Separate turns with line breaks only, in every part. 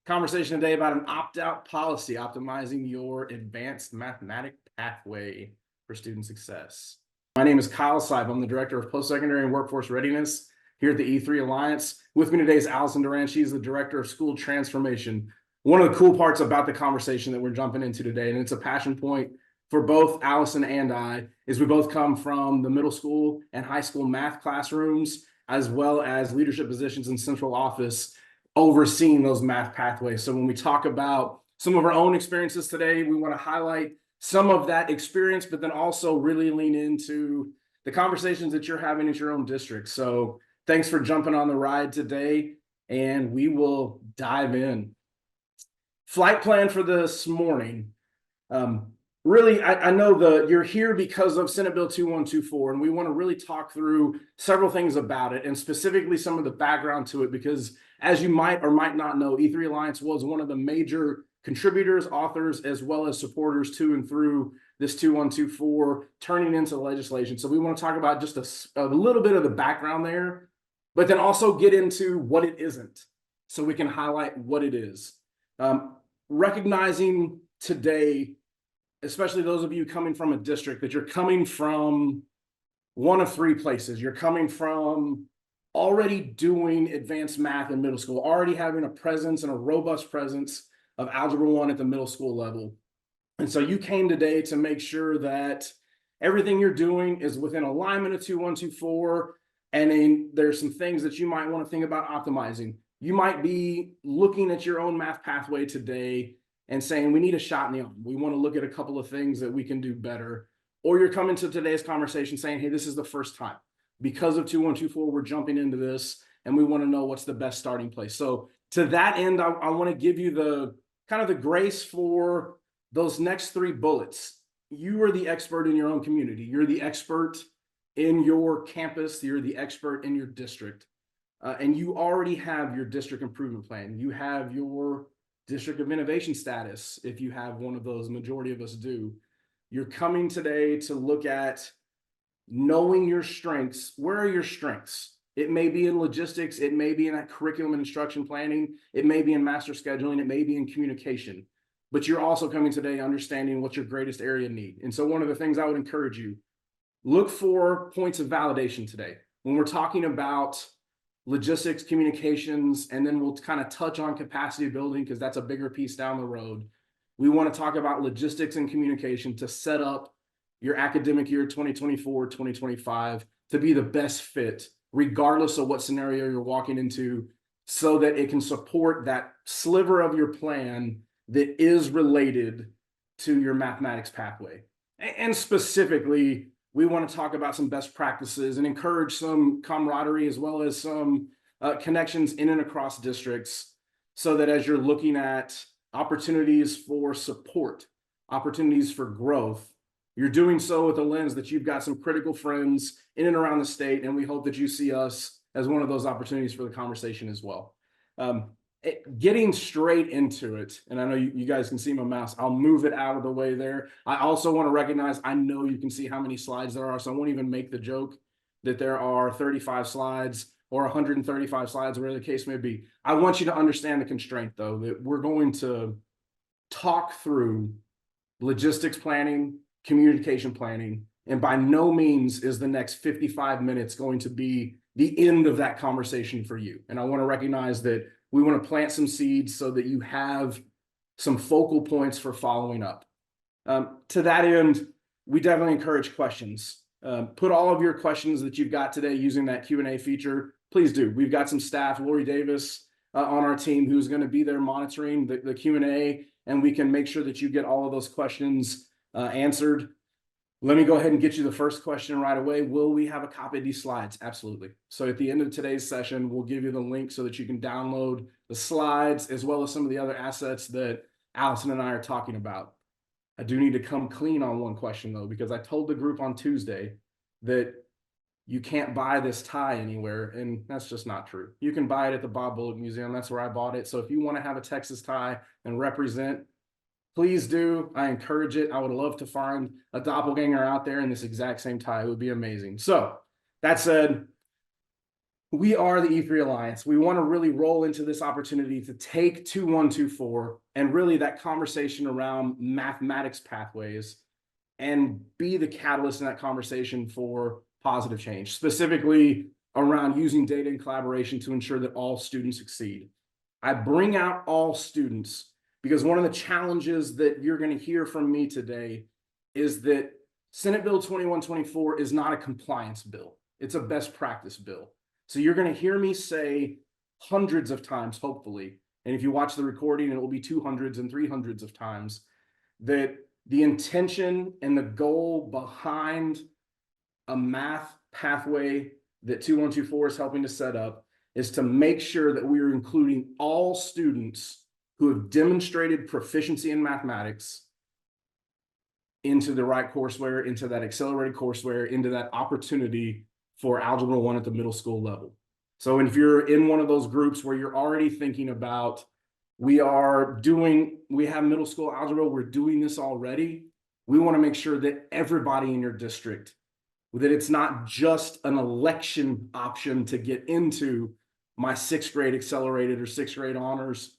Conversation today about an opt-out policy, optimizing your advanced mathematics pathway for student success. My name is Kyle Seib. I'm the Director of Post-Secondary and Workforce Readiness here at the E3 Alliance. With me today is Allison Duran. She's the Director of School Transformation. One of the cool parts about the conversation that we're jumping into today, and it's a passion point for both Allison and I, is we both come from the middle school and high school math classrooms, as well as leadership positions in central office, overseeing those math pathways. So when we talk about some of our own experiences today, we want to highlight some of that experience, but then also really lean into the conversations that you're having at your own district. So thanks for jumping on the ride today, and we will dive in. Flight plan for this morning. Really, I know you're here because of Senate Bill 2124, and we want to really talk through several things about it, and specifically some of the background to it, because as you might or might not know, E3 Alliance was one of the major contributors, authors, as well as supporters to and through this 2124 turning into legislation. So we want to talk about just a little bit of the background there, but then also get into what it isn't, so we can highlight what it is. Recognizing today, especially those of you coming from a district, that you're coming from one of three places. You're coming from already doing advanced math in middle school, already having a presence and a robust presence of Algebra 1 at the middle school level. And so you came today to make sure that everything you're doing is within alignment of 2124, and then there's some things that you might want to think about optimizing. You might be looking at your own math pathway today and saying, we need a shot in the arm. We want to look at a couple of things that we can do better. Or you're coming to today's conversation saying, hey, this is the first time. Because of 2124, we're jumping into this, and we want to know what's the best starting place. So to that end, I want to give you the kind of the grace for those next three bullets. You are the expert in your own community. You're the expert in your campus. You're the expert in your district. And you already have your district improvement plan. You have your district of innovation status, if you have one of those. Majority of us do. You're coming today to look at knowing your strengths. Where are your strengths? It may be in logistics, it may be in that curriculum and instruction planning, it may be in master scheduling, it may be in communication, but you're also coming today understanding what your greatest area need. And so one of the things I would encourage you, look for points of validation today. When we're talking about logistics, communications, and then we'll kind of touch on capacity building because that's a bigger piece down the road. We want to talk about logistics and communication to set up your academic year 2024, 2025 to be the best fit, regardless of what scenario you're walking into, so that it can support that sliver of your plan that is related to your mathematics pathway. And specifically, we want to talk about some best practices and encourage some camaraderie, as well as some connections in and across districts, so that as you're looking at opportunities for support, opportunities for growth, you're doing so with a lens that you've got some critical friends in and around the state, and we hope that you see us as one of those opportunities for the conversation as well. Getting straight into it, and I know you guys can see my mouse. I'll move it out of the way there. I also want to recognize, I know you can see how many slides there are, so I won't even make the joke that there are 35 slides or 135 slides, whatever the case may be. I want you to understand the constraint, though, that we're going to talk through logistics planning, communication planning, and by no means is the next 55 minutes going to be the end of that conversation for you. And I want to recognize that we want to plant some seeds so that you have some focal points for following up. To that end, we definitely encourage questions. Put all of your questions that you've got today using that Q&A feature. Please do. We've got some staff, Lori Davis, on our team who's going to be there monitoring the Q&A, and we can make sure that you get all of those questions answered. Let me go ahead and get you the first question right away. Will we have a copy of these slides? Absolutely. So at the end of today's session, we'll give you the link so that you can download the slides, as well as some of the other assets that Allison and I are talking about. I do need to come clean on one question, though, because I told the group on Tuesday that you can't buy this tie anywhere, and that's just not true. You can buy it at the Bob Bullock Museum. That's where I bought it. So if you want to have a Texas tie and represent, please do. I encourage it. I would love to find a doppelganger out there in this exact same tie. It would be amazing. So that said, We are the E3 Alliance. We want to really roll into this opportunity to take 2124 and really that conversation around mathematics pathways and be the catalyst in that conversation for positive change, specifically around using data and collaboration to ensure that all students succeed. I bring out all students because one of the challenges that you're going to hear from me today is that Senate Bill 2124 is not a compliance bill. It's a best practice bill. So you're going to hear me say hundreds of times, hopefully, and if you watch the recording, it will be 200s and 300s of times, that the intention and the goal behind a math pathway that 2124 is helping to set up is to make sure that we are including all students who have demonstrated proficiency in mathematics into the right courseware, into that accelerated courseware, into that opportunity for Algebra 1 at the middle school level. So if you're in one of those groups where you're already thinking about, we have middle school algebra, we're doing this already, we want to make sure that everybody in your district, that it's not just an election option to get into my 6th grade accelerated or 6th grade honors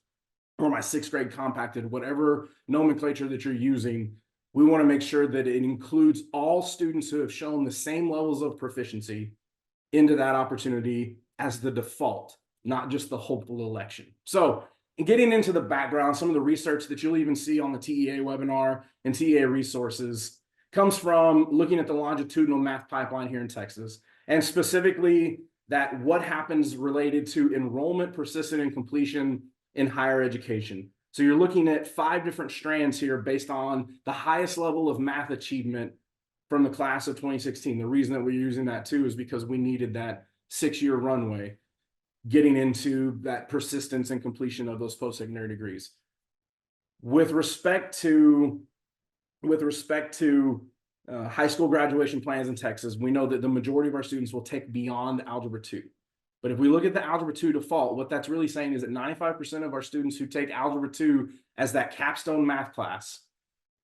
or my 6th grade compacted, whatever nomenclature that you're using. We want to make sure that it includes all students who have shown the same levels of proficiency into that opportunity as the default, not just the hopeful election. So in getting into the background, some of the research that you'll even see on the TEA webinar and TEA resources comes from looking at the longitudinal math pipeline here in Texas, and specifically that what happens related to enrollment, persistence, and completion in higher education. So you're looking at 5 different strands here based on the highest level of math achievement from the class of 2016. The reason that we're using that too is because we needed that 6-year runway getting into that persistence and completion of those post-secondary degrees. With respect to high school graduation plans in Texas, we know that the majority of our students will take beyond Algebra 2. But if we look at the Algebra 2 default, what that's really saying is that 95% of our students who take Algebra 2 as that capstone math class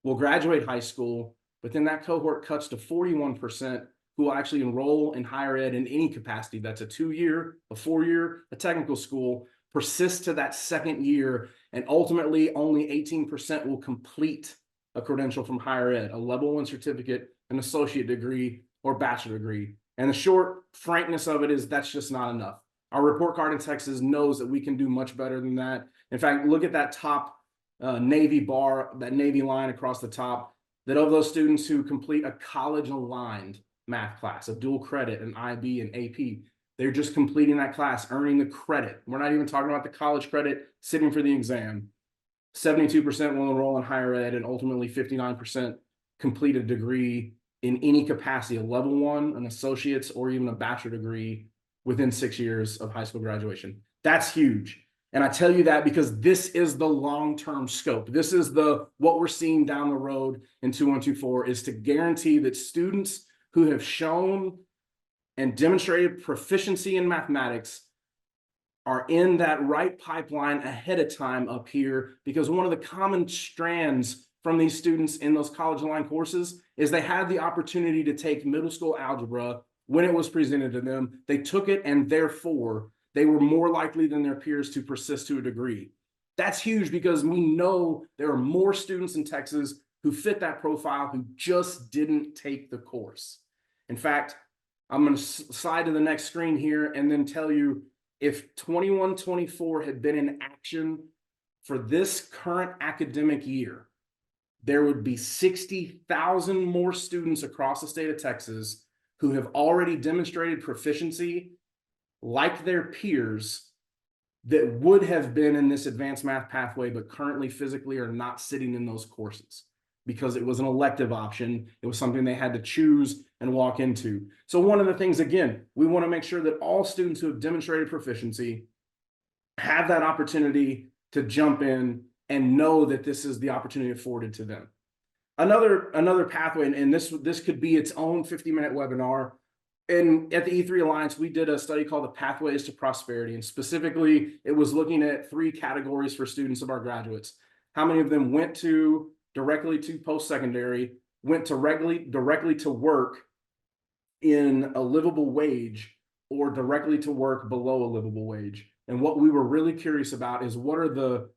will graduate high school, but then that cohort cuts to 41% who will actually enroll in higher ed in any capacity. That's a 2-year, a 4-year, a technical school, persist to that 2nd year, and ultimately only 18% will complete a credential from higher ed, a level 1 certificate, an associate degree, or bachelor degree. And the short frankness of it is that's just not enough. Our report card in Texas knows that we can do much better than that. In fact, look at that top navy bar, that navy line across the top, that of those students who complete a college-aligned math class, a dual credit, an IB and AP, they're just completing that class, earning the credit. We're not even talking about the college credit sitting for the exam. 72% will enroll in higher ed, and ultimately 59% complete a degree in any capacity, a level 1, an associate's, or even a bachelor degree within 6 years of high school graduation. That's huge. And I tell you that because this is the long-term scope. This is what we're seeing down the road in 2124 is to guarantee that students who have shown and demonstrated proficiency in mathematics are in that right pipeline ahead of time up here, because one of the common strands from these students in those college-aligned courses is they had the opportunity to take middle school algebra when it was presented to them. They took it, and therefore they were more likely than their peers to persist to a degree. That's huge because we know there are more students in Texas who fit that profile who just didn't take the course. In fact, I'm going to slide to the next screen here and then tell you, if 2124 had been in action for this current academic year, there would be 60,000 more students across the state of Texas who have already demonstrated proficiency like their peers that would have been in this advanced math pathway, but currently physically are not sitting in those courses because it was an elective option. It was something they had to choose and walk into. So one of the things, again, we want to make sure that all students who have demonstrated proficiency have that opportunity to jump in and know that this is the opportunity afforded to them. Another pathway, and this could be its own 50-minute webinar. And at the E3 Alliance, we did a study called the Pathways to Prosperity. And specifically, it was looking at 3 categories for students of our graduates. How many of them went directly to post-secondary, went directly to work in a livable wage, or directly to work below a livable wage. And what we were really curious about is what are the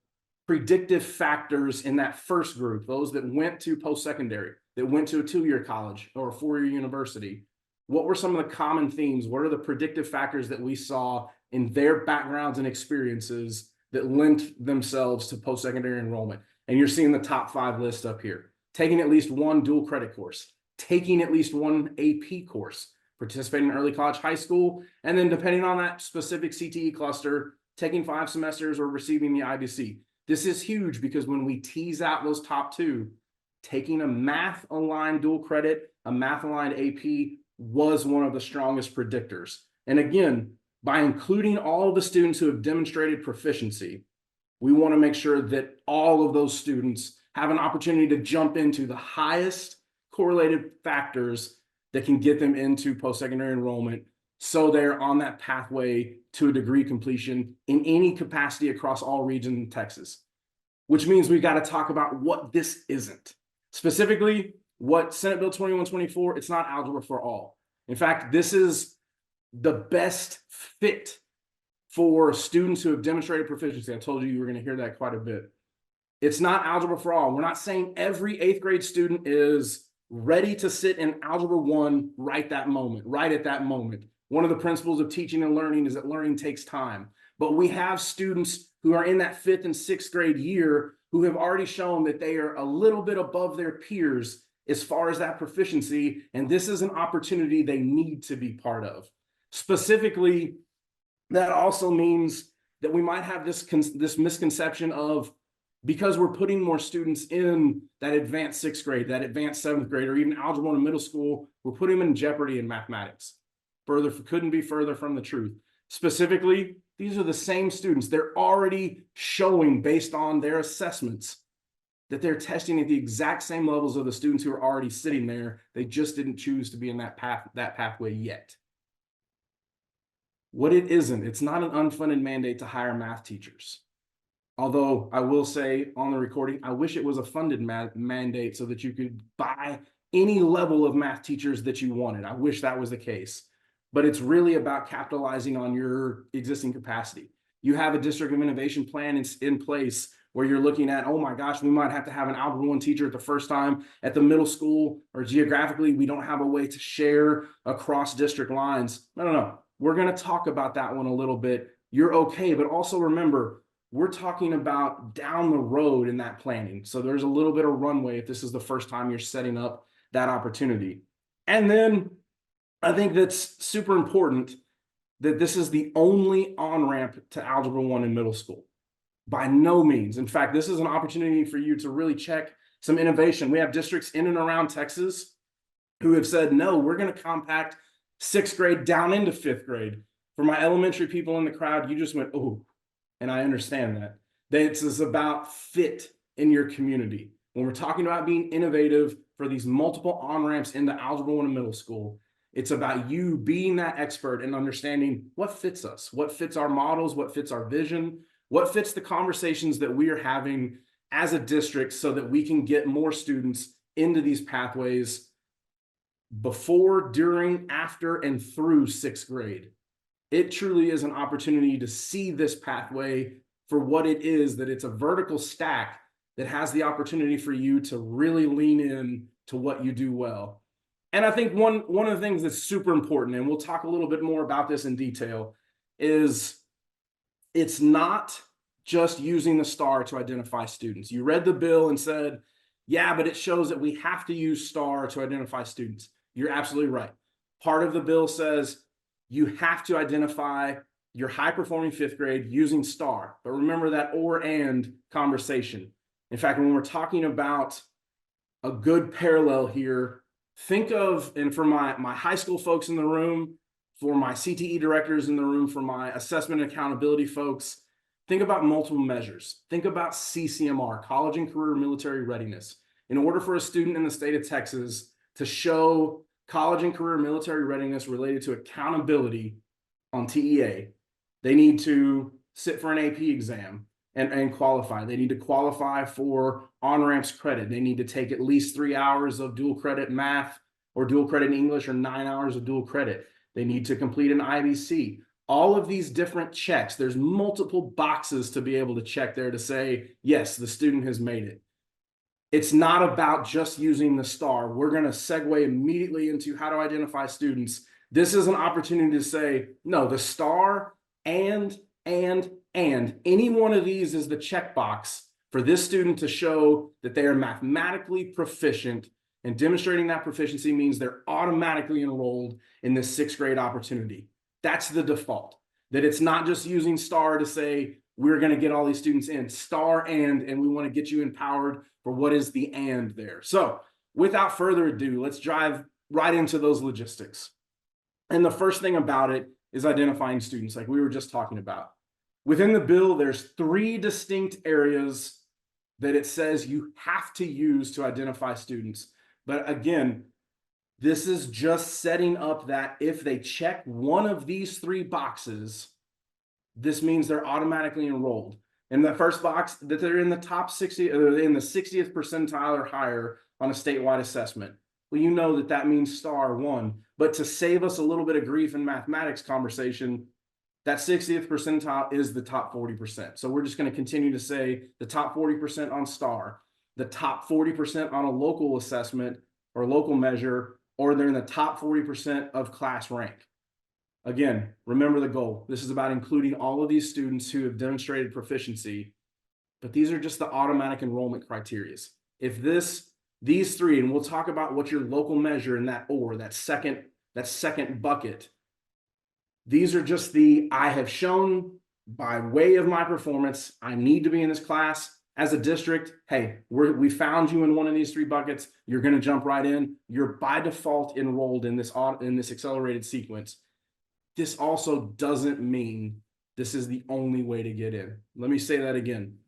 predictive factors in that first group, those that went to post-secondary, that went to a 2-year college or a 4-year university. What were some of the common themes? What are the predictive factors that we saw in their backgrounds and experiences that lent themselves to post-secondary enrollment? And you're seeing the top 5 list up here. Taking at least one dual credit course, taking at least one AP course, participating in early college, high school, and then depending on that specific CTE cluster, taking 5 semesters or receiving the IBC. This is huge because when we tease out those top 2, taking a math-aligned dual credit, a math-aligned AP was one of the strongest predictors. And again, by including all of the students who have demonstrated proficiency, we want to make sure that all of those students have an opportunity to jump into the highest correlated factors that can get them into post-secondary enrollment, so they're on that pathway to a degree completion in any capacity across all regions in Texas. Which means we've got to talk about what this isn't. Specifically, what Senate Bill 2124, it's not algebra for all. In fact, this is the best fit for students who have demonstrated proficiency. I told you were going to hear that quite a bit. It's not algebra for all. We're not saying every 8th grade student is ready to sit in Algebra 1 right at that moment. One of the principles of teaching and learning is that learning takes time. But we have students who are in that 5th and 6th grade year who have already shown that they are a little bit above their peers as far as that proficiency, and this is an opportunity they need to be part of. Specifically, that also means that we might have this misconception of, because we're putting more students in that advanced 6th grade, that advanced 7th grade, or even Algebra 1 in middle school, we're putting them in jeopardy in mathematics. Couldn't be further from the truth. Specifically, these are the same students. They're already showing, based on their assessments, that they're testing at the exact same levels of the students who are already sitting there. They just didn't choose to be in that pathway yet. What it isn't, it's not an unfunded mandate to hire math teachers. Although I will say on the recording, I wish it was a funded mandate so that you could buy any level of math teachers that you wanted. I wish that was the case. But it's really about capitalizing on your existing capacity. You have a district of innovation plan in place where you're looking at, oh my gosh, we might have to have an Algebra 1 teacher at the first time at the middle school, or geographically, we don't have a way to share across district lines. No. We're going to talk about that one a little bit. You're okay, but also remember, we're talking about down the road in that planning. So there's a little bit of runway if this is the first time you're setting up that opportunity. And then I think that's super important that this is the only on-ramp to Algebra 1 in middle school. By no means. In fact, this is an opportunity for you to really check some innovation. We have districts in and around Texas who have said, no, we're going to compact 6th grade down into 5th grade. For my elementary people in the crowd, you just went, oh, and I understand that. This is about fit in your community. When we're talking about being innovative for these multiple on-ramps into Algebra 1 in middle school, it's about you being that expert and understanding what fits us, what fits our models, what fits our vision, what fits the conversations that we are having as a district so that we can get more students into these pathways before, during, after, and through 6th grade. It truly is an opportunity to see this pathway for what it is, that it's a vertical stack that has the opportunity for you to really lean in to what you do well. And I think one of the things that's super important, and we'll talk a little bit more about this in detail, is it's not just using the STAR to identify students. You read the bill and said, yeah, but it shows that we have to use STAR to identify students. You're absolutely right. Part of the bill says you have to identify your high-performing 5th grade using STAR. But remember that or and conversation. In fact, when we're talking about a good parallel here, think of, and for my high school folks in the room, for my CTE directors in the room, for my assessment and accountability folks, think about multiple measures. Think about CCMR, College and Career Military Readiness. In order for a student in the state of Texas to show college and career military readiness related to accountability on TEA, they need to sit for an AP exam and qualify. They need to qualify for on-ramps credit. They need to take at least 3 hours of dual credit math or dual credit English or 9 hours of dual credit. They need to complete an IBC. All of these different checks, there's multiple boxes to be able to check there to say, yes, the student has made it. It's not about just using the star. We're going to segue immediately into how to identify students. This is an opportunity to say, no, the star and any one of these is the checkbox for this student to show that they are mathematically proficient, and demonstrating that proficiency means they're automatically enrolled in this 6th grade opportunity. That's the default, that it's not just using star to say, we're going to get all these students in, star and we want to get you empowered for what is the and there. So without further ado, let's drive right into those logistics. And the first thing about it is identifying students, like we were just talking about. Within the bill, there's 3 distinct areas that it says you have to use to identify students. But again, this is just setting up that if they check one of these 3 boxes, this means they're automatically enrolled. In the first box, that they're in the top 60, or in the 60th percentile or higher on a statewide assessment. Well, you know that that means star 1. But to save us a little bit of grief in mathematics conversation, that 60th percentile is the top 40%. So we're just going to continue to say the top 40% on star, the top 40% on a local assessment or local measure, or they're in the top 40% of class rank. Again, remember the goal. This is about including all of these students who have demonstrated proficiency, but these are just the automatic enrollment criteria. If these 3, and we'll talk about what your local measure in that that second bucket, these are just the, I have shown by way of my performance, I need to be in this class. As a district, hey, we found you in one of these 3 buckets. You're going to jump right in. You're by default enrolled in this accelerated sequence. This also doesn't mean this is the only way to get in. Let me say that again.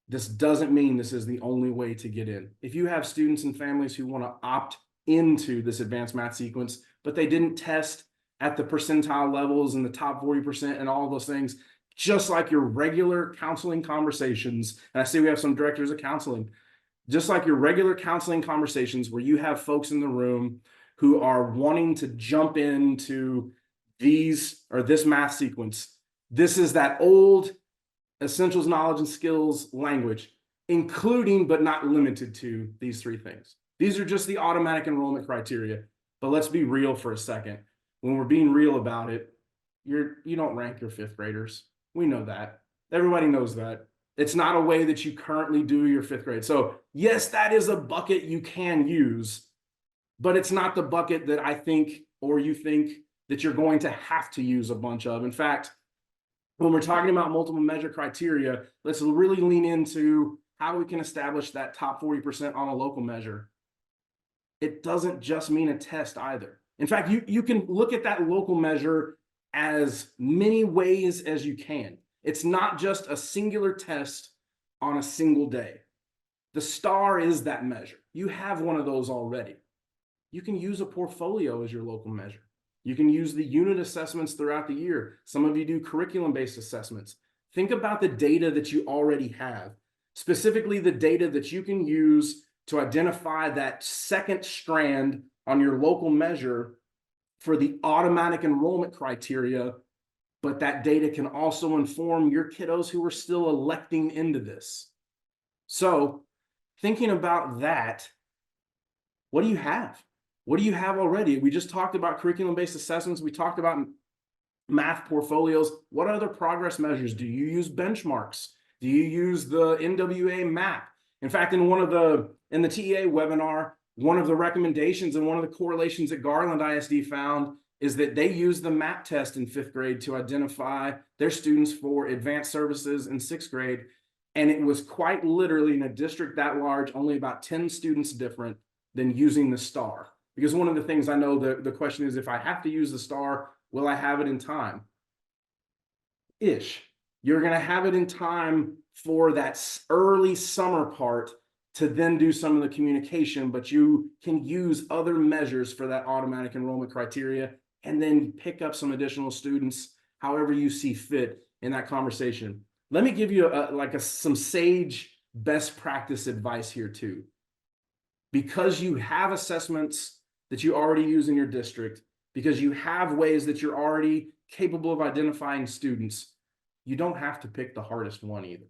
This doesn't mean this is the only way to get in. If you have students and families who want to opt into this advanced math sequence, but they didn't test at the percentile levels and the top 40% and all of those things, just like your regular counseling conversations, and I see we have some directors of counseling, just like your regular counseling conversations where you have folks in the room who are wanting to jump into these or this math sequence. This is that old essentials, knowledge, and skills language, including but not limited to these 3 things. These are just the automatic enrollment criteria. But let's be real for a second. When we're being real about it, you don't rank your 5th graders. We know that. Everybody knows that. It's not a way that you currently do your 5th grade. So yes, that is a bucket you can use, but it's not the bucket that I think, or you think, that you're going to have to use a bunch of. In fact, when we're talking about multiple measure criteria, let's really lean into how we can establish that top 40% on a local measure. It doesn't just mean a test either. In fact, you can look at that local measure as many ways as you can. It's not just a singular test on a single day. The star is that measure. You have one of those already. You can use a portfolio as your local measure. You can use the unit assessments throughout the year. Some of you do curriculum-based assessments. Think about the data that you already have, specifically the data that you can use to identify that second strand on your local measure for the automatic enrollment criteria, but that data can also inform your kiddos who are still electing into this. So thinking about that, what do you have? What do you have already? We just talked about curriculum-based assessments. We talked about math portfolios. What other progress measures? Do you use benchmarks? Do you use the NWA map? In fact, in the TEA webinar, one of the recommendations and one of the correlations that Garland ISD found is that they use the MAP test in 5th grade to identify their students for advanced services in 6th grade. And it was quite literally, in a district that large, only about 10 students different than using the star. Because one of the things I know, the question is, if I have to use the star, will I have it in time? Ish. You're going to have it in time for that early summer part to then do some of the communication, but you can use other measures for that automatic enrollment criteria and then pick up some additional students however you see fit in that conversation. Let me give you some sage best practice advice here too. Because you have assessments that you already use in your district, because you have ways that you're already capable of identifying students. You don't have to pick the hardest one either.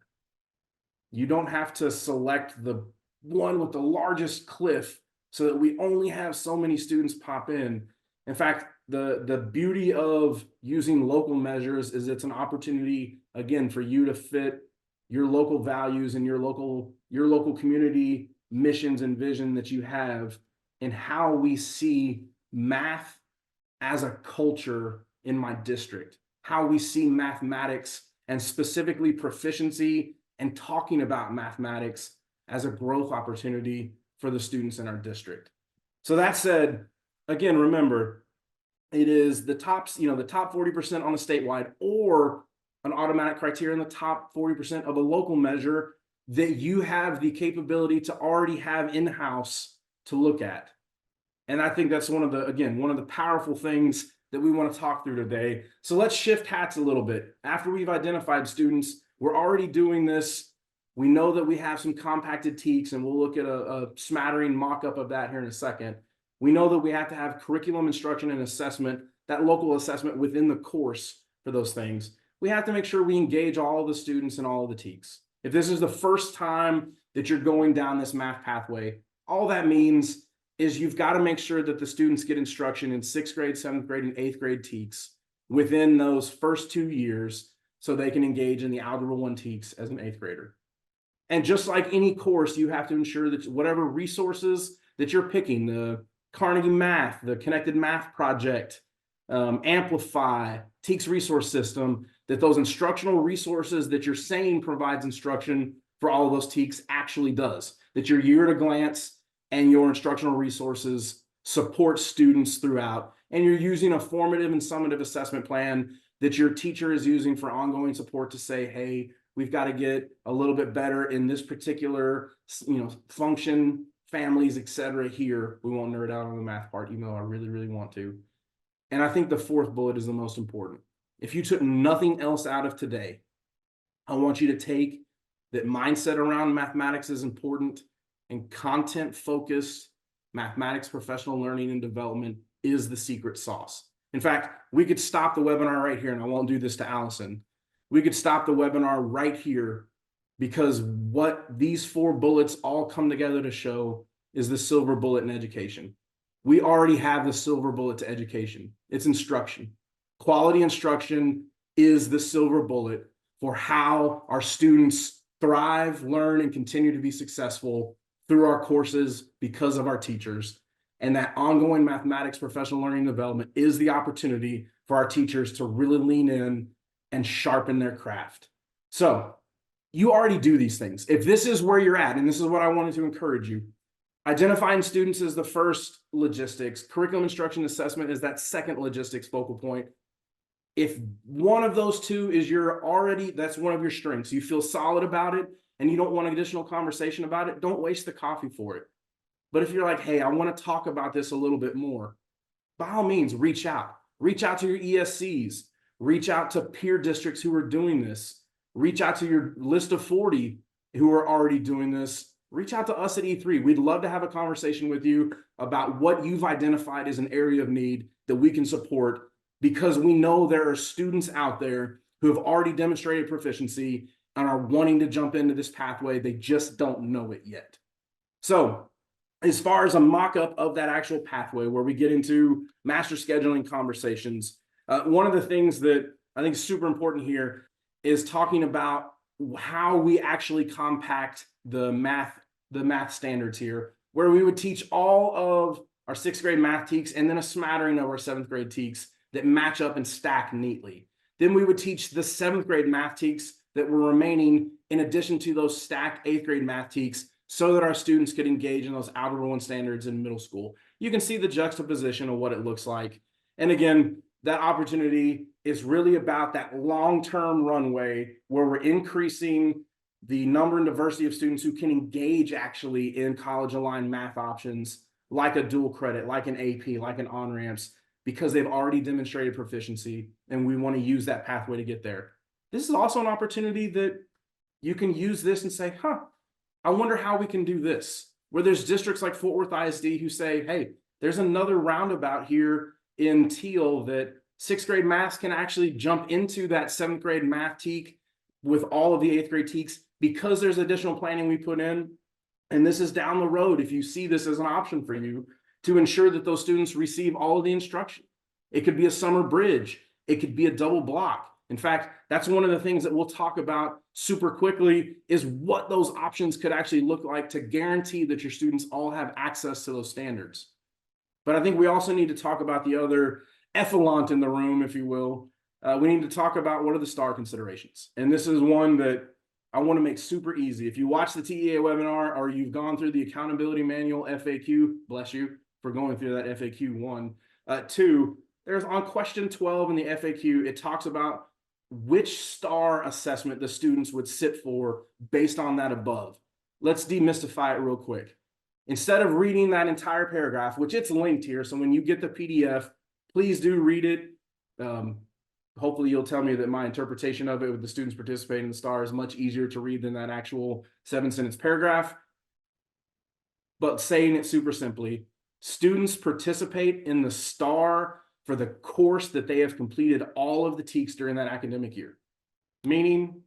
You don't have to select the one with the largest cliff so that we only have so many students pop in. In fact, the beauty of using local measures is it's an opportunity, again, for you to fit your local values and your local community missions and vision that you have, and how we see math as a culture in my district, how we see mathematics and specifically proficiency and talking about mathematics as a growth opportunity for the students in our district. So that said, again, remember, it is the top 40% on a statewide, or an automatic criteria in the top 40% of a local measure that you have the capability to already have in-house to look at. And I think that's one of the powerful things that we want to talk through today. So let's shift hats a little bit. After we've identified students, we're already doing this. We know that we have some compacted TEKS, and we'll look at a smattering mock-up of that here in a second. We know that we have to have curriculum instruction and assessment, that local assessment within the course for those things. We have to make sure we engage all of the students in all of the TEKS. If this is the first time that you're going down this math pathway, all that means is you've got to make sure that the students get instruction in 6th grade, 7th grade, and 8th grade TEKS within those first 2 years so they can engage in the Algebra 1 TEKS as an 8th grader. And just like any course, you have to ensure that whatever resources that you're picking, the Carnegie Math, the Connected Math Project, Amplify, TEKS resource system, that those instructional resources that you're saying provides instruction for all of those TEKS actually does, that your year at a glance and your instructional resources support students throughout, and you're using a formative and summative assessment plan that your teacher is using for ongoing support to say, hey, we've got to get a little bit better in this particular, function, families, etc. here. We won't nerd out on the math part, even though I really, really want to. And I think the 4th bullet is the most important. If you took nothing else out of today, I want you to take that mindset around mathematics is important, and content-focused mathematics professional learning and development is the secret sauce. In fact, we could stop the webinar right here, and I won't do this to Allison. We could stop the webinar right here, because what these 4 bullets all come together to show is the silver bullet in education. We already have the silver bullet to education. It's instruction. Quality instruction is the silver bullet for how our students thrive, learn, and continue to be successful through our courses because of our teachers. And that ongoing mathematics professional learning and development is the opportunity for our teachers to really lean in and sharpen their craft. So you already do these things. If this is where you're at, and this is what I wanted to encourage you, identifying students is the first logistics. Curriculum instruction assessment is that second logistics focal point. If one of those two is that's one of your strengths, you feel solid about it, and you don't want additional conversation about it, don't waste the coffee for it. But if you're like, hey, I want to talk about this a little bit more, by all means, reach out. Reach out to your ESCs. Reach out to peer districts who are doing this. Reach out to your list of 40 who are already doing this. Reach out to us at E3. We'd love to have a conversation with you about what you've identified as an area of need that we can support, because we know there are students out there who have already demonstrated proficiency and are wanting to jump into this pathway. They just don't know it yet. So as far as a mock-up of that actual pathway where we get into master scheduling conversations, one of the things that I think is super important here is talking about how we actually compact the math standards here, where we would teach all of our 6th grade math TEKS and then a smattering of our 7th grade TEKS that match up and stack neatly. Then we would teach the 7th grade math TEKS that were remaining in addition to those stacked 8th grade math TEKS, so that our students could engage in those Algebra 1 standards in middle school. You can see the juxtaposition of what it looks like. And again, that opportunity is really about that long-term runway where we're increasing the number and diversity of students who can engage actually in college-aligned math options, like a dual credit, like an AP, like an on-ramps, because they've already demonstrated proficiency, and we want to use that pathway to get there. This is also an opportunity that you can use this and say, I wonder how we can do this. Where there's districts like Fort Worth ISD who say, hey, there's another roundabout here in teal that 6th grade math can actually jump into that 7th grade math teak with all of the 8th grade teaks because there's additional planning we put in. And this is down the road if you see this as an option for you to ensure that those students receive all of the instruction. It could be a summer bridge. It could be a double block. In fact, that's one of the things that we'll talk about super quickly is what those options could actually look like to guarantee that your students all have access to those standards. But I think we also need to talk about the other effluent in the room, if you will. We need to talk about what are the STAR considerations. And this is one that I want to make super easy. If you watch the TEA webinar or you've gone through the accountability manual FAQ, bless you for going through that FAQ 1. 2, there's on question 12 in the FAQ, it talks about which STAR assessment the students would sit for based on that above. Let's demystify it real quick. Instead of reading that entire paragraph, which it's linked here, so when you get the PDF, please do read it. Hopefully you'll tell me that my interpretation of it with the students participating in the STAR is much easier to read than that actual 7-sentence paragraph. But saying it super simply, students participate in the STAR for the course that they have completed all of the TEKS during that academic year. Meaning,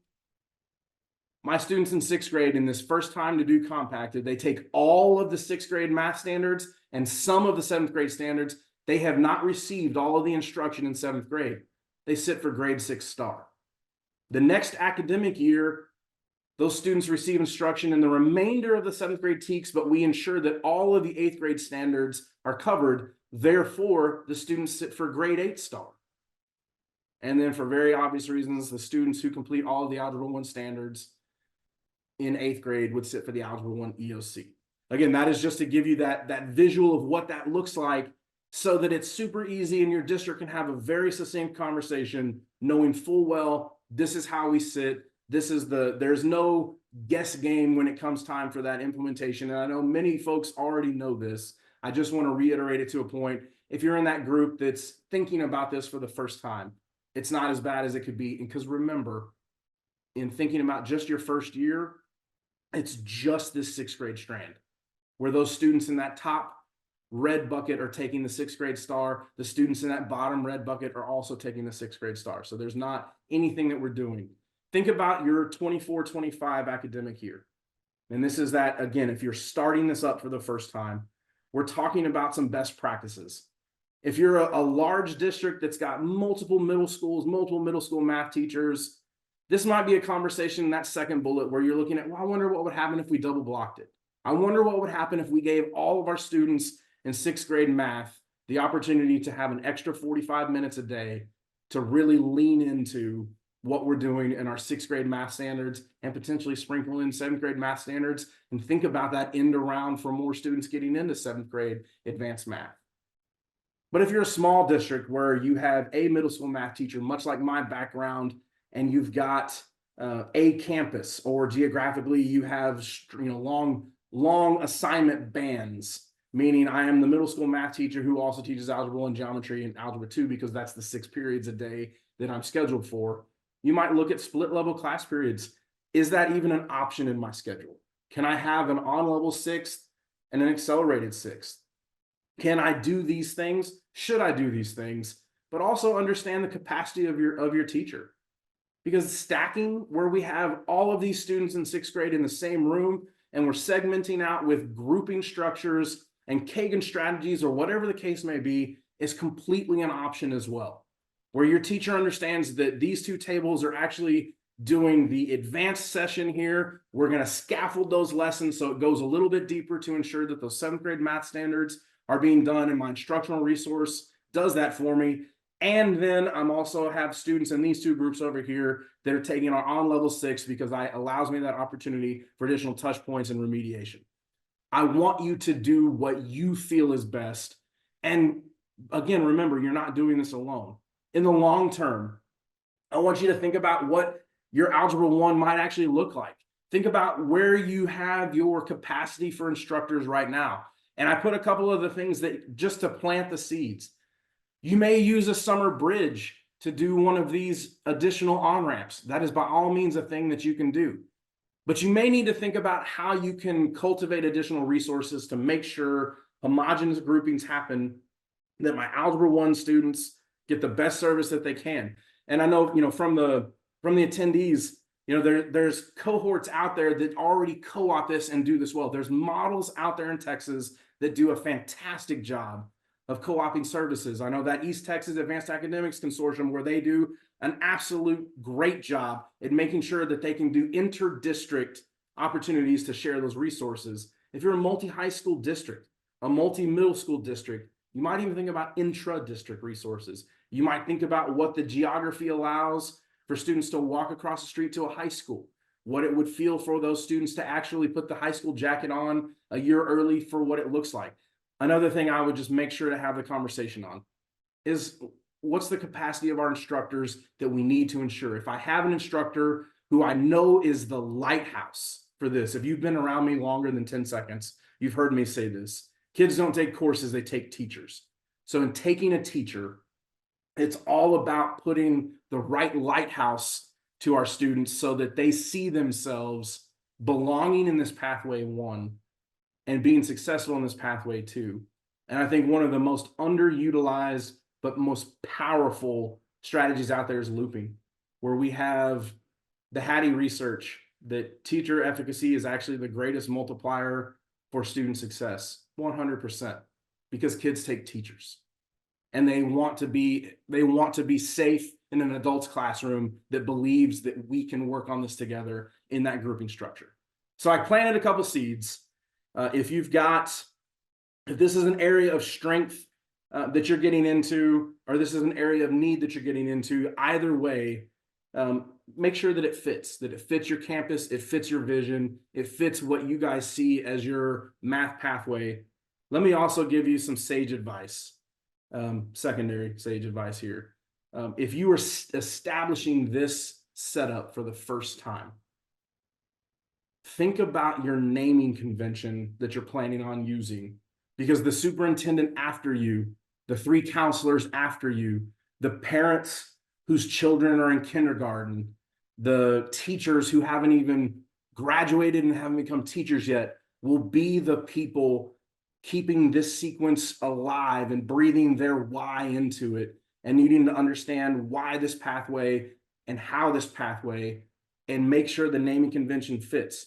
my students in 6th grade in this first time to do compacted, they take all of the 6th grade math standards and some of the 7th grade standards. They have not received all of the instruction in 7th grade. They sit for grade 6 STAR. The next academic year, those students receive instruction in the remainder of the 7th grade TEKS, but we ensure that all of the 8th grade standards are covered. Therefore, the students sit for grade 8 STAR. And then for very obvious reasons, the students who complete all of the Algebra 1 standards in 8th grade would sit for the Algebra 1 EOC. Again, that is just to give you that visual of what that looks like so that it's super easy and your district can have a very succinct conversation knowing full well, this is how we sit. There's no guess game when it comes time for that implementation. And I know many folks already know this. I just want to reiterate it to a point. If you're in that group that's thinking about this for the first time, it's not as bad as it could be. Because remember, in thinking about just your first year, it's just this 6th grade strand where those students in that top red bucket are taking the 6th grade STAR. The students in that bottom red bucket are also taking the 6th grade STAR. So there's not anything that we're doing. Think about your 24-25 academic year. And this is that, again, if you're starting this up for the first time, we're talking about some best practices. If you're a large district that's got multiple middle schools, multiple middle school math teachers, this might be a conversation in that second bullet where you're looking at, well, I wonder what would happen if we double blocked it. I wonder what would happen if we gave all of our students in 6th grade math the opportunity to have an extra 45 minutes a day to really lean into what we're doing in our 6th grade math standards and potentially sprinkle in 7th grade math standards and think about that end around for more students getting into 7th grade advanced math. But if you're a small district where you have a middle school math teacher, much like my background, and you've got a campus, or geographically you have long assignment bands, meaning I am the middle school math teacher who also teaches Algebra 1, Geometry, and Algebra 2 because that's the 6 periods a day that I'm scheduled for. You might look at split level class periods. Is that even an option in my schedule? Can I have an on-level 6th and an accelerated 6th? Can I do these things? Should I do these things? But also understand the capacity of your teacher. Because stacking, where we have all of these students in 6th grade in the same room, and we're segmenting out with grouping structures and Kagan strategies or whatever the case may be, is completely an option as well. Where your teacher understands that these two tables are actually doing the advanced session here. We're going to scaffold those lessons so it goes a little bit deeper to ensure that those 7th grade math standards are being done, and my instructional resource does that for me. And then I'm also have students in these two groups over here that are taking our on-level 6 because it allows me that opportunity for additional touch points and remediation. I want you to do what you feel is best. And again, remember, you're not doing this alone. In the long term, I want you to think about what your Algebra 1 might actually look like. Think about where you have your capacity for instructors right now. And I put a couple of the things that just to plant the seeds. You may use a summer bridge to do one of these additional on-ramps. That is by all means a thing that you can do. But you may need to think about how you can cultivate additional resources to make sure homogeneous groupings happen that my Algebra 1 students get the best service that they can. And I know, from the attendees, there's cohorts out there that already co-op this and do this well. There's models out there in Texas that do a fantastic job of co-opting services. I know that East Texas Advanced Academics Consortium, where they do an absolute great job at making sure that they can do inter-district opportunities to share those resources. If you're a multi-high school district, a multi-middle school district, you might even think about intra-district resources. You might think about what the geography allows for students to walk across the street to a high school, what it would feel for those students to actually put the high school jacket on a year early for what it looks like. Another thing I would just make sure to have the conversation on is, what's the capacity of our instructors that we need to ensure? If I have an instructor who I know is the lighthouse for this, if you've been around me longer than 10 seconds, you've heard me say this. Kids don't take courses, they take teachers. So in taking a teacher, it's all about putting the right lighthouse to our students so that they see themselves belonging in this pathway 1 and being successful in this pathway 2. And I think one of the most underutilized but most powerful strategies out there is looping, where we have the Hattie research that teacher efficacy is actually the greatest multiplier for student success, 100%, because kids take teachers. And they want to be safe in an adult's classroom that believes that we can work on this together in that grouping structure. So I planted a couple seeds. If this is an area of strength that you're getting into, or this is an area of need that you're getting into, either way, make sure that it fits your campus, it fits your vision, it fits what you guys see as your math pathway. Let me also give you some sage advice. Secondary sage advice here. If you are establishing this setup for the first time, think about your naming convention that you're planning on using, because the superintendent after you, the 3 counselors after you, the parents whose children are in kindergarten, the teachers who haven't even graduated and haven't become teachers yet, will be the people keeping this sequence alive and breathing their why into it, and needing to understand why this pathway and how this pathway, and make sure the naming convention fits.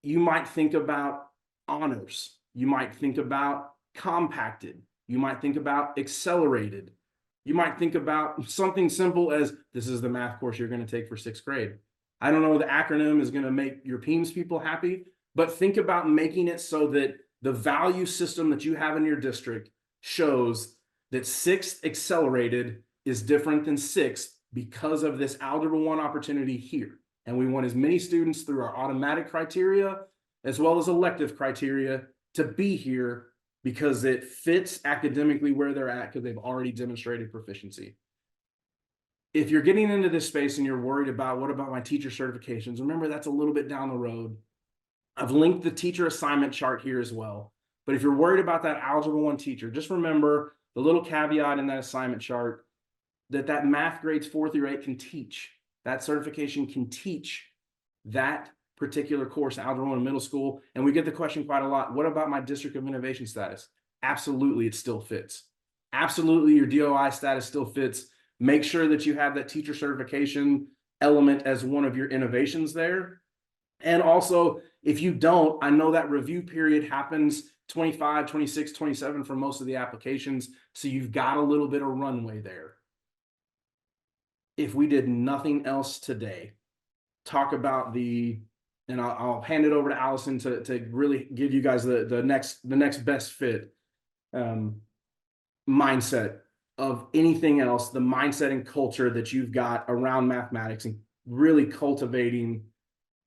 You might think about honors. You might think about compacted. You might think about accelerated. You might think about something simple as, this is the math course you're going to take for 6th grade. I don't know, the acronym is going to make your PEMS people happy, but think about making it so that the value system that you have in your district shows that 6th accelerated is different than 6th because of this Algebra 1 opportunity here. And we want as many students through our automatic criteria as well as elective criteria to be here because it fits academically where they're at, because they've already demonstrated proficiency. If you're getting into this space and you're worried about, what about my teacher certifications? Remember, that's a little bit down the road. I've linked the teacher assignment chart here as well. But if you're worried about that Algebra 1 teacher, just remember the little caveat in that assignment chart that math grades 4 through 8 can teach. That certification can teach that particular course, Algebra 1 in middle school. And we get the question quite a lot, what about my District of Innovation status? Absolutely, it still fits. Absolutely, your DOI status still fits. Make sure that you have that teacher certification element as one of your innovations there. And also, if you don't, I know that review period happens 25, 26, 27 for most of the applications. So you've got a little bit of runway there. If we did nothing else today, talk about and I'll hand it over to Allison to really give you guys the next best fit mindset of anything else, the mindset and culture that you've got around mathematics, and really cultivating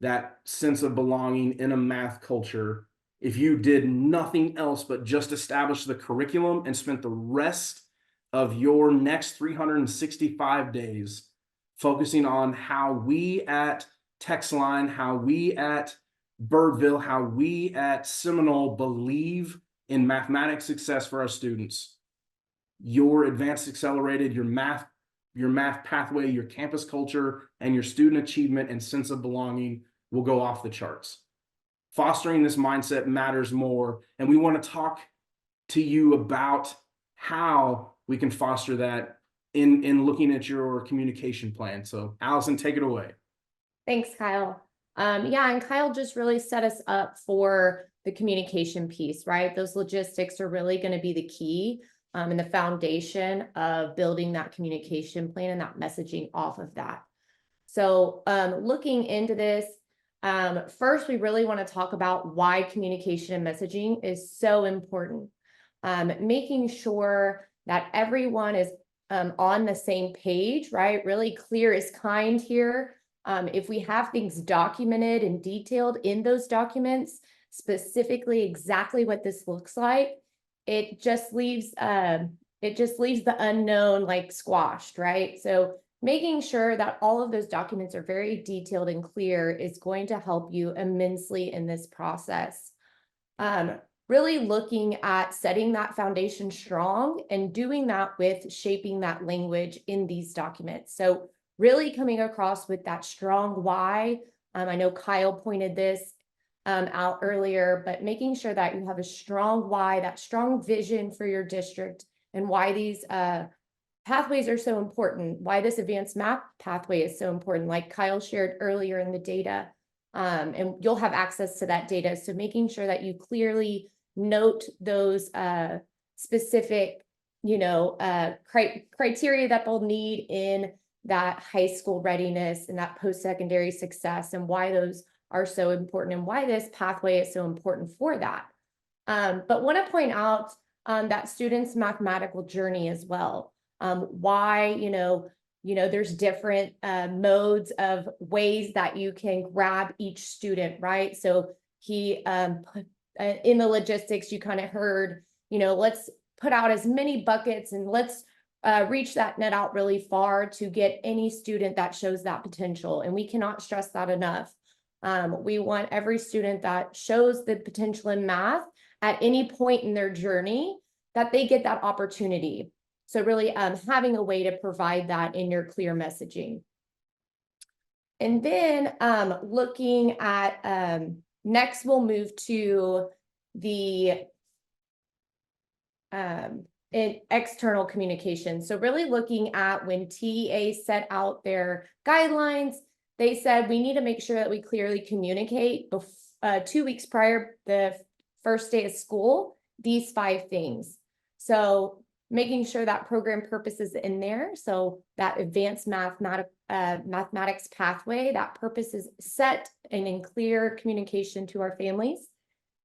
that sense of belonging in a math culture. If you did nothing else but just establish the curriculum and spent the rest of your next 365 days focusing on how we at Texline, how we at Birdville, how we at Seminole believe in mathematics success for our students, your advanced accelerated, your math pathway, your campus culture, and your student achievement and sense of belonging will go off the charts. Fostering this mindset matters more. And we want to talk to you about how we can foster that in looking at your communication plan. So Allison, take it away.
Thanks, Kyle. Yeah, and Kyle just really set us up for the communication piece, right? Those logistics are really going to be the key and the foundation of building that communication plan and that messaging off of that. So looking into this, first, we really want to talk about why communication and messaging is so important. Making sure that everyone is on the same page, right? Really clear is kind here. If we have things documented and detailed in those documents, specifically exactly what this looks like, it just leaves the unknown like squashed, right? So making sure that all of those documents are very detailed and clear is going to help you immensely in this process. Really looking at setting that foundation strong and doing that with shaping that language in these documents. So really coming across with that strong why. I know Kyle pointed this out earlier, but making sure that you have a strong why, that strong vision for your district, and why these pathways are so important, why this advanced math pathway is so important, like Kyle shared earlier in the data. And you'll have access to that data. So making sure that you clearly note those specific, criteria that they'll need in that high school readiness and that post-secondary success, and why those are so important and why this pathway is so important for that. But want to point out that students' mathematical journey as well. Why, there's different modes of ways that you can grab each student, right? So he, in the logistics, you kind of heard, let's put out as many buckets and let's reach that net out really far to get any student that shows that potential. And we cannot stress that enough. We want every student that shows the potential in math at any point in their journey, that they get that opportunity. So really having a way to provide that in your clear messaging. And then looking at, next we'll move to the in external communication. So really looking at when TEA set out their guidelines, they said we need to make sure that we clearly communicate 2 weeks prior the first day of school, these 5 things. So making sure that program purpose is in there. So that advanced mathematics pathway, that purpose is set and in clear communication to our families.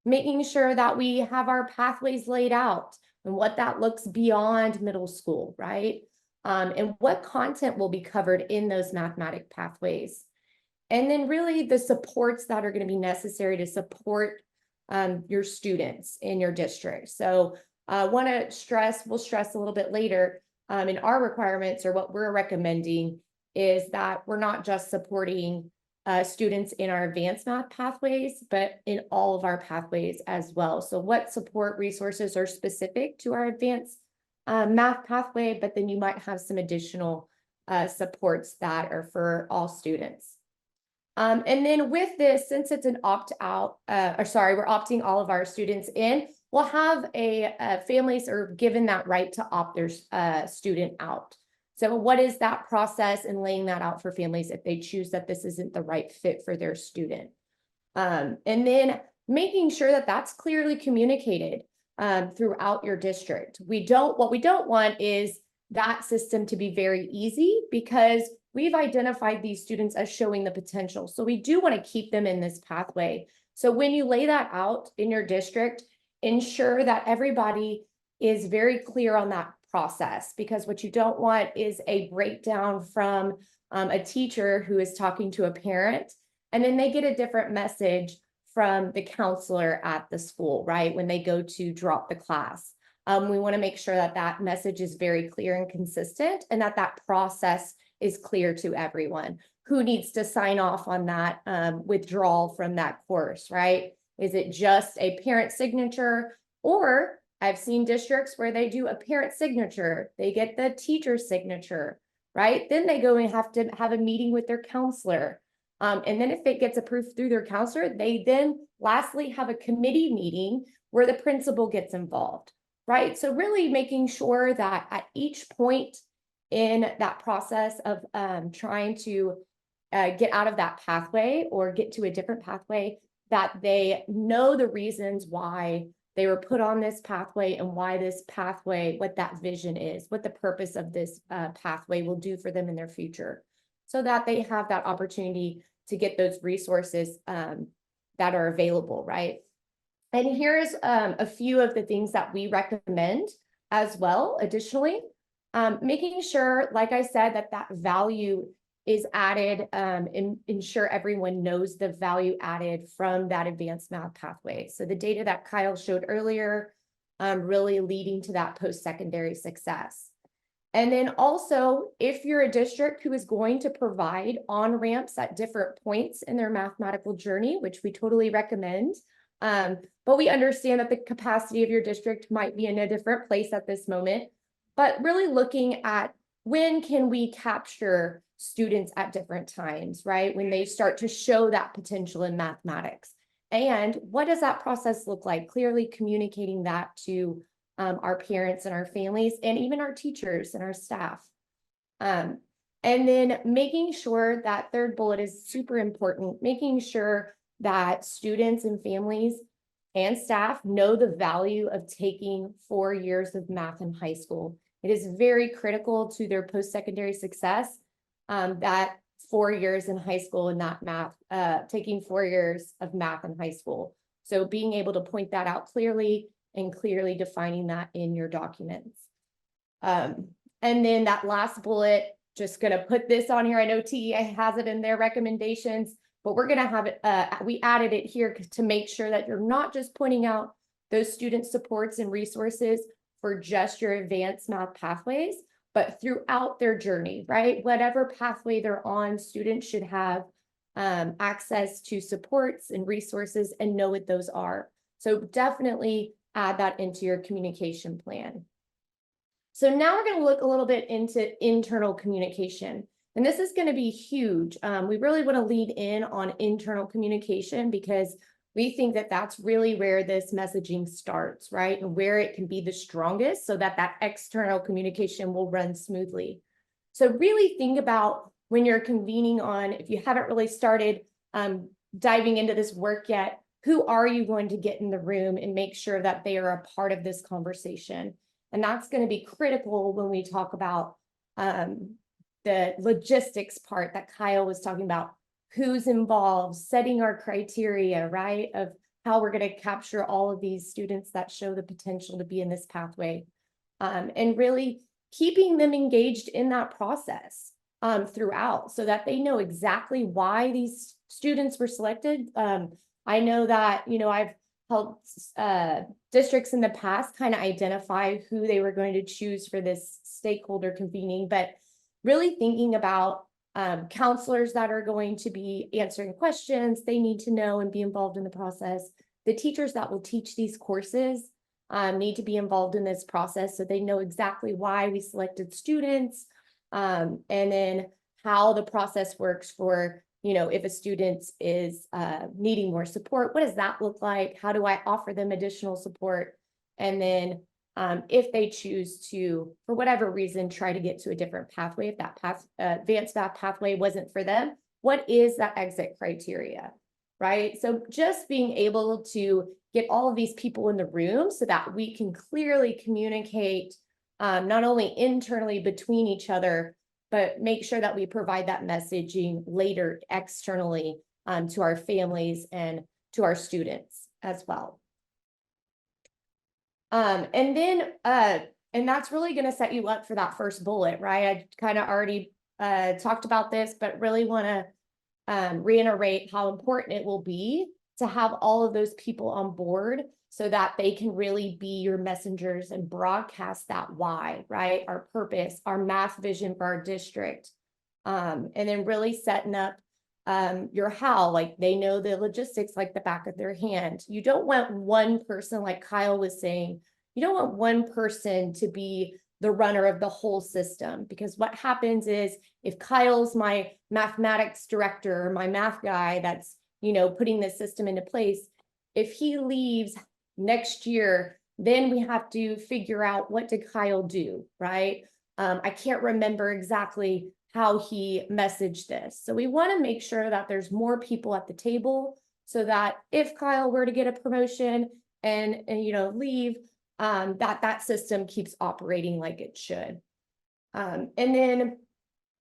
Making sure that we have our pathways laid out and what that looks beyond middle school, right? And what content will be covered in those mathematic pathways. And then really the supports that are going to be necessary to support your students in your district. So want to stress, we'll stress a little bit later in our requirements, or what we're recommending is that we're not just supporting students in our advanced math pathways, but in all of our pathways as well. So what support resources are specific to our advanced math pathway, but then you might have some additional supports that are for all students. And then with this, since it's an opt-out, we're opting all of our students in, we'll have families are given that right to opt their student out. So what is that process and laying that out for families if they choose that this isn't the right fit for their student? And then making sure that that's clearly communicated throughout your district. What we don't want is that system to be very easy, because we've identified these students as showing the potential. So we do want to keep them in this pathway. So when you lay that out in your district, ensure that everybody is very clear on that process, because what you don't want is a breakdown from a teacher who is talking to a parent, and then they get a different message from the counselor at the school, right? When they go to drop the class. We want to make sure that that message is very clear and consistent, and that that process is clear to everyone. Who needs to sign off on that withdrawal from that course, right? Is it just a parent signature? Or I've seen districts where they do a parent signature, they get the teacher's signature, right? Then they go and have to have a meeting with their counselor. And then if it gets approved through their counselor, they then lastly have a committee meeting where the principal gets involved. right? So really making sure that at each point in that process of trying to get out of that pathway or get to a different pathway, that they know the reasons why they were put on this pathway and why this pathway, what that vision is, what the purpose of this pathway will do for them in their future, so that they have that opportunity to get those resources that are available, right? And here's a few of the things that we recommend as well. Additionally, making sure, like I said, that that value is added and ensure everyone knows the value added from that advanced math pathway. So the data that Kyle showed earlier, really leading to that post-secondary success. And then also, if you're a district who is going to provide on-ramps at different points in their mathematical journey, which we totally recommend, but we understand that the capacity of your district might be in a different place at this moment, but really looking at when can we capture students at different times, right? When they start to show that potential in mathematics. And what does that process look like? Clearly communicating that to our parents and our families, and even our teachers and our staff. And then making sure that third bullet is super important, making sure that students and families and staff know the value of taking 4 years of math in high school. It is very critical to their post-secondary success, that 4 years in high school and not math, taking 4 years of math in high school. So being able to point that out clearly and clearly defining that in your documents. And then that last bullet, just going to put this on here. I know TEA has it in their recommendations, but we're going to have it, we added it here to make sure that you're not just pointing out those student supports and resources for just your advanced math pathways, but throughout their journey, right? Whatever pathway they're on, students should have access to supports and resources and know what those are. So definitely add that into your communication plan. So now we're going to look a little bit into internal communication. And this is going to be huge. We really want to lead in on internal communication because we think that that's really where this messaging starts, right? And where it can be the strongest so that that external communication will run smoothly. So really think about when you're convening on, if you haven't really started diving into this work yet, who are you going to get in the room and make sure that they are a part of this conversation? And that's going to be critical when we talk about the logistics part that Kyle was talking about, who's involved, setting our criteria, right, of how we're going to capture all of these students that show the potential to be in this pathway, and really keeping them engaged in that process throughout so that they know exactly why these students were selected. I know that, you know, I've helped districts in the past kind of identify who they were going to choose for this stakeholder convening, but really thinking about counselors that are going to be answering questions, they need to know and be involved in the process. The teachers that will teach these courses need to be involved in this process so they know exactly why we selected students, and then how the process works for, you know, if a student is needing more support, what does that look like? How do I offer them additional support? And then if they choose to, for whatever reason, try to get to a different pathway, if that advanced math pathway wasn't for them, what is that exit criteria, right? So just being able to get all of these people in the room so that we can clearly communicate not only internally between each other, but make sure that we provide that messaging later externally to our families and to our students as well. And then, and that's really going to set you up for that first bullet, right? I kind of already talked about this, but really want to reiterate how important it will be to have all of those people on board so that they can really be your messengers and broadcast that why, right? Our purpose, our math vision for our district. And then really setting up your how, like they know the logistics like the back of their hand. You don't want one person, like Kyle was saying, you don't want one person to be the runner of the whole system, because what happens is if Kyle's my mathematics director or my math guy that's, you know, putting this system into place, if he leaves next year, Then we have to figure out, what did Kyle do, right? I can't remember exactly how he messaged this. So we want to make sure that there's more people at the table, so that if Kyle were to get a promotion and leave, that system keeps operating like it should. And then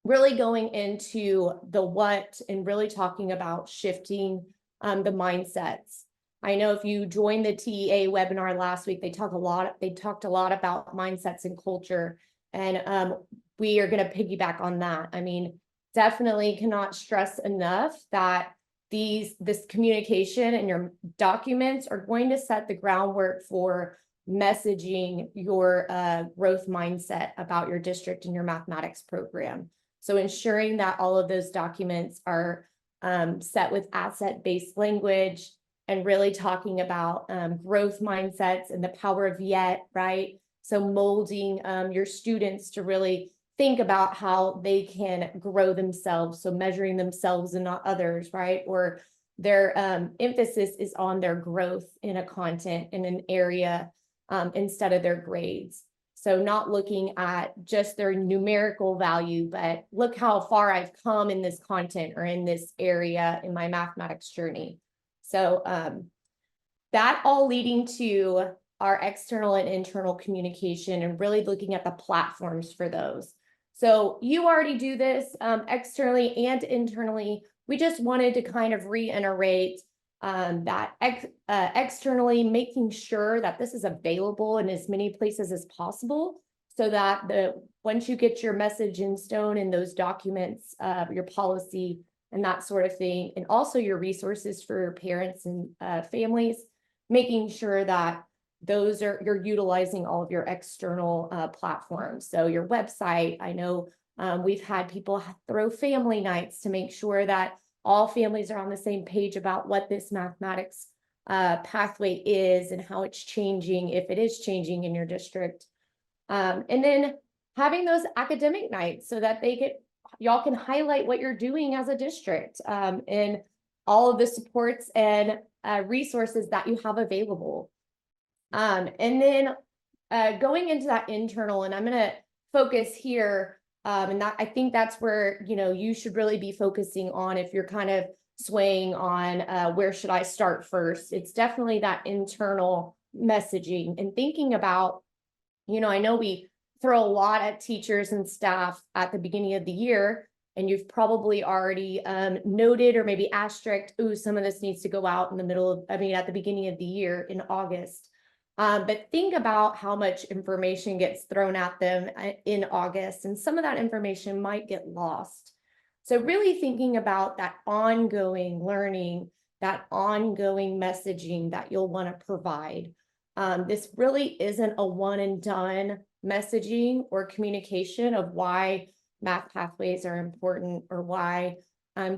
really going into the what, and really talking about shifting the mindsets. I know if you joined the TEA webinar last week, they talked a lot about mindsets and culture, and we are going to piggyback on that. I mean, definitely cannot stress enough that this communication and your documents are going to set the groundwork for messaging your growth mindset about your district and your mathematics program. So ensuring that all of those documents are set with asset-based language, and really talking about growth mindsets and the power of yet, right? So molding your students to really think about how they can grow themselves. So measuring themselves and not others, right? Or their emphasis is on their growth in a content, in an area, instead of their grades. So not looking at just their numerical value, but look how far I've come in this content or in this area in my mathematics journey. So that all leading to our external and internal communication, and really looking at the platforms for those. So you already do this externally and internally. We just wanted to kind of reiterate that externally, making sure that this is available in as many places as possible, so that once you get your message in stone and those documents, your policy and that sort of thing, and also your resources for parents and families, making sure that you're utilizing all of your external platforms. So your website, I know we've had people throw family nights to make sure that all families are on the same page about what this mathematics pathway is and how it's changing, if it is changing in your district. And then having those academic nights so that y'all can highlight what you're doing as a district, and all of the supports and resources that you have available. And then going into that internal, and I'm going to focus here, and I think that's where you should really be focusing on if you're kind of swaying on where should I start first. It's definitely that internal messaging, and thinking about, I know we throw a lot at teachers and staff at the beginning of the year, and you've probably already noted or maybe asterisked, ooh, some of this needs to go out in the at the beginning of the year in August. But think about how much information gets thrown at them in August, and some of that information might get lost. So really thinking about that ongoing learning, that ongoing messaging that you'll want to provide. This really isn't a one and done messaging or communication of why math pathways are important, or why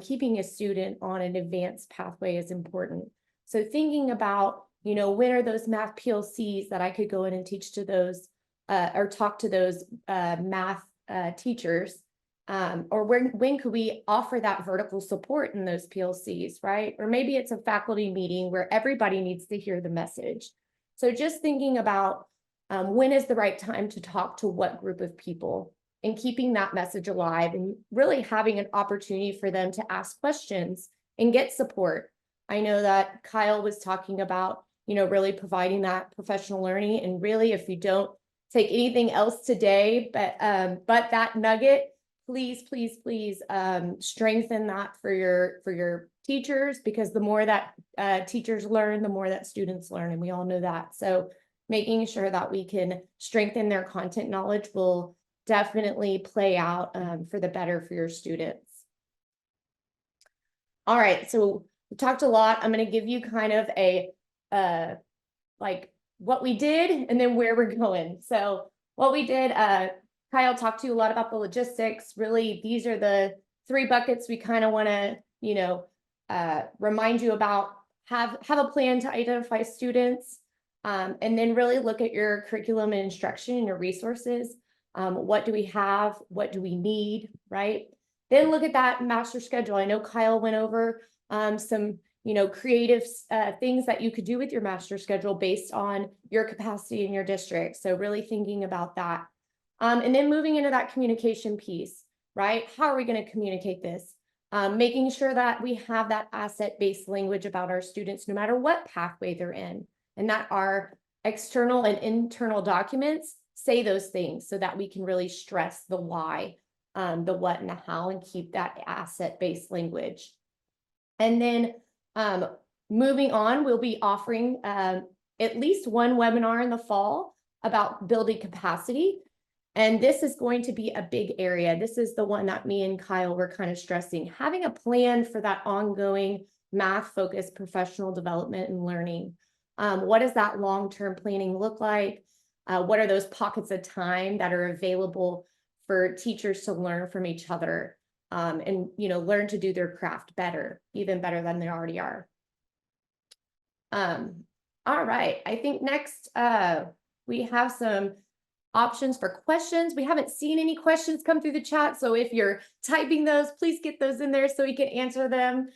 keeping a student on an advanced pathway is important. So thinking about, when are those math PLCs that I could go in and teach to those or talk to those math teachers, or when could we offer that vertical support in those PLCs, right? Or maybe it's a faculty meeting where everybody needs to hear the message. So just thinking about when is the right time to talk to what group of people, and keeping that message alive, and really having an opportunity for them to ask questions and get support. I know that Kyle was talking about, really providing that professional learning, and really, if you don't take anything else today, but that nugget, please strengthen that for your teachers, because the more that teachers learn, the more that students learn, and we all know that. So making sure that we can strengthen their content knowledge will definitely play out for the better for your students. All right, so we talked a lot. I'm going to give you kind of a like what we did and then where we're going. So what we did, Kyle talked to you a lot about the logistics. Really, these are the 3 buckets we kind of want to, remind you about. Have a plan to identify students, and then really look at your curriculum and instruction and your resources. What do we have? What do we need, right? Then look at that master schedule. I know Kyle went over some creative things that you could do with your master schedule based on your capacity in your district. So really thinking about that. And then moving into that communication piece, right? How are we going to communicate this? Making sure that we have that asset-based language about our students, no matter what pathway they're in, and that our external and internal documents say those things so that we can really stress the why, the what and the how, and keep that asset-based language. And then moving on, we'll be offering at least one webinar in the fall about building capacity. And this is going to be a big area. This is the one that me and Kyle were kind of stressing, having a plan for that ongoing math-focused professional development and learning. What does that long-term planning look like? What are those pockets of time that are available for teachers to learn from each other and learn to do their craft better, even better than they already are? All right, I think next we have some options for questions. We haven't seen any questions come through the chat, so if you're typing those, please get those in there so we can answer them.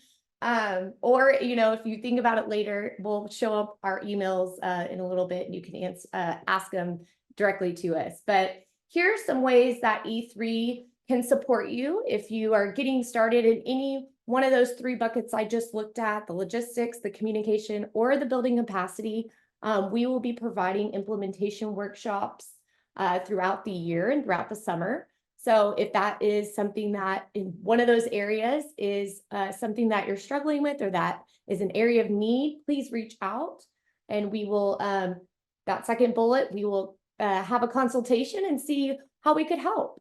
Or if you think about it later, we'll show up our emails in a little bit and you can ask them directly to us. But here are some ways that E3 can support you if you are getting started in any one of those 3 buckets I just looked at: the logistics, the communication, or the building capacity. We will be providing implementation workshops throughout the year and throughout the summer. So if that is something that in one of those areas is something that you're struggling with, or that is an area of need, please reach out and we will, that second bullet, we will have a consultation and see how we could help.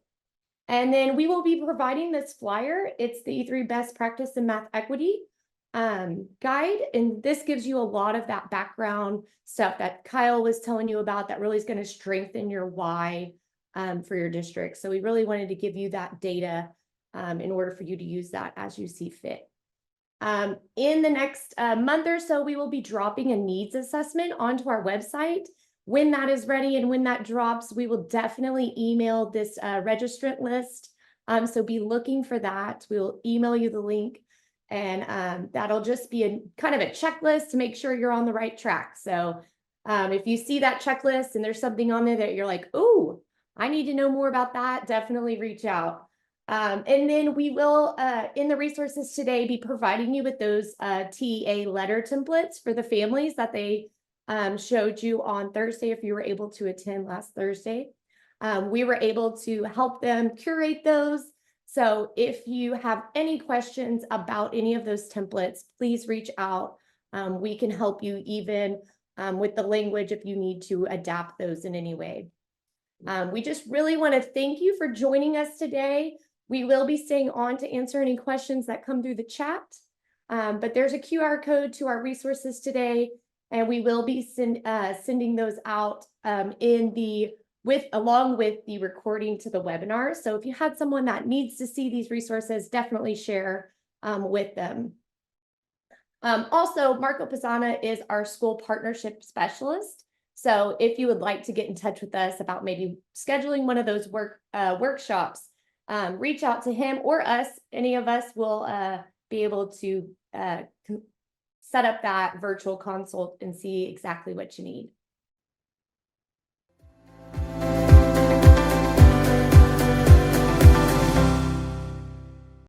And then we will be providing this flyer. It's the E3 Best Practice in Math Equity guide. And this gives you a lot of that background stuff that Kyle was telling you about that really is going to strengthen your why for your district. So we really wanted to give you that data in order for you to use that as you see fit. In the next month or so, we will be dropping a needs assessment onto our website. When that is ready and when that drops, we will definitely email this registrant list. So be looking for that. We will email you the link, and that'll just be a kind of a checklist to make sure you're on the right track. So if you see that checklist and there's something on there that you're like, oh, I need to know more about that, definitely reach out. And then we will, in the resources today, be providing you with those TEA letter templates for the families that they showed you on Thursday, if you were able to attend last Thursday. We were able to help them curate those. So if you have any questions about any of those templates, please reach out. We can help you even with the language if you need to adapt those in any way. We just really want to thank you for joining us today. We will be staying on to answer any questions that come through the chat, but there's a QR code to our resources today, and we will be sending those out along with the recording to the webinar. So if you had someone that needs to see these resources, definitely share with them. Also, Marco Pisana is our school partnership specialist. So if you would like to get in touch with us about maybe scheduling one of those workshops, reach out to him or us. Any of us will be able to set up that virtual consult and see exactly what you need.